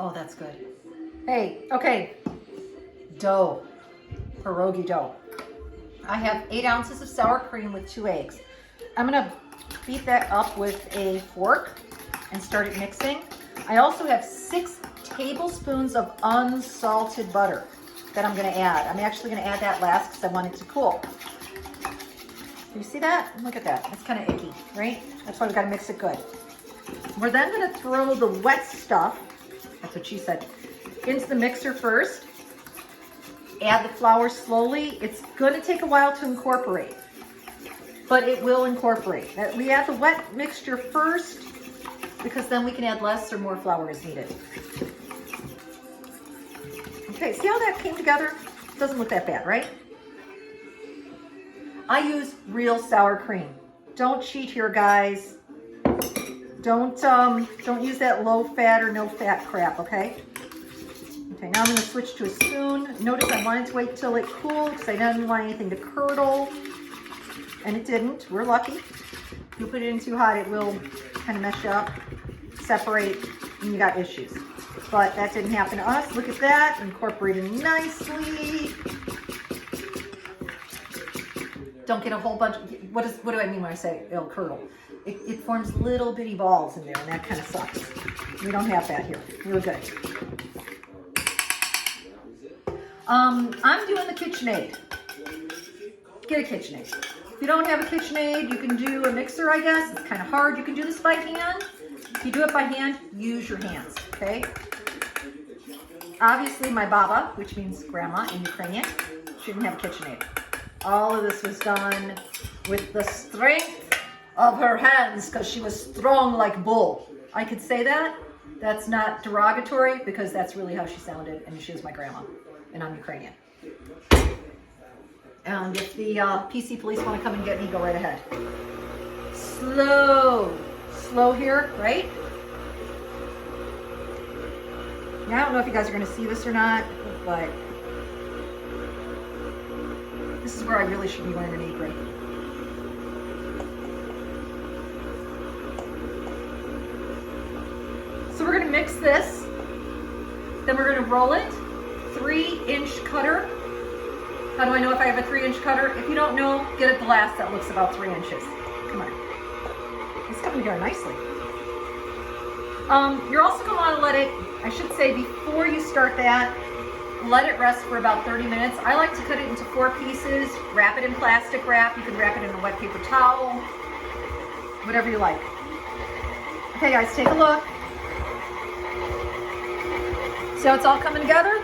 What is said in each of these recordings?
Oh, that's good. Hey, okay. Dough, pierogi dough. I have 8 ounces of sour cream with 2 eggs. I'm gonna beat that up with a fork and start it mixing. I also have 6 tablespoons of unsalted butter that I'm gonna add. I'm actually gonna add that last because I want it to cool. Do you see that? Look at that. It's kind of icky, right? That's why we gotta mix it good. We're then gonna throw the wet stuff, that's what she said, into the mixer first. Add the flour slowly. It's gonna take a while to incorporate, but it will incorporate. We add the wet mixture first because then we can add less or more flour as needed. Okay, see how that came together? Doesn't look that bad, right? I use real sour cream. Don't cheat here, guys. Don't use that low fat or no fat crap, okay? Okay, now I'm gonna switch to a spoon. Notice I wanted to wait till it cooled because I didn't want anything to curdle, and it didn't. We're lucky. If you put it in too hot, it will kind of mess you up, separate, and you got issues. But that didn't happen to us. Look at that, incorporating nicely. Don't get a whole bunch. What do I mean when I say it'll curdle? It forms little bitty balls in there, and that kind of sucks. We don't have that here. We're good. I'm doing the KitchenAid. Get a KitchenAid. If you don't have a KitchenAid, you can do a mixer, I guess. It's kind of hard. You can do this by hand. If you do it by hand, use your hands, okay? Obviously, my baba, which means grandma in Ukrainian, shouldn't have a KitchenAid. All of this was done with the strength of her hands because she was strong like bull. I could say that. That's not derogatory because that's really how she sounded, and she was my grandma, and I'm Ukrainian. And if the PC police want to come and get me, go right ahead. Slow here, right? Now, I don't know if you guys are going to see this or not, but this is where I really should be wearing an apron. So we're going to mix this, then we're going to roll it, 3-inch cutter. How do I know if I have a 3-inch cutter? If you don't know, get a glass that looks about 3 inches. Come on. It's coming together nicely. You're also going to want to let it, I should say before you start that, let it rest for about 30 minutes. I like to cut it into 4 pieces, wrap it in plastic wrap. You can wrap it in a wet paper towel, whatever you like. Okay guys, take a look. See how it's all coming together?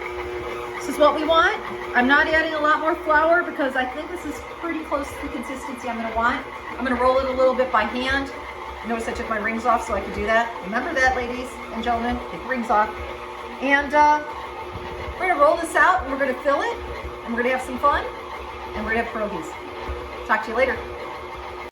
This is what we want. I'm not adding a lot more flour because I think this is pretty close to the consistency I'm gonna want. I'm gonna roll it a little bit by hand. Notice I took my rings off so I could do that. Remember that, ladies and gentlemen, take the rings off. And we're gonna roll this out and we're gonna fill it and we're gonna have some fun and we're gonna have pierogies. Talk to you later.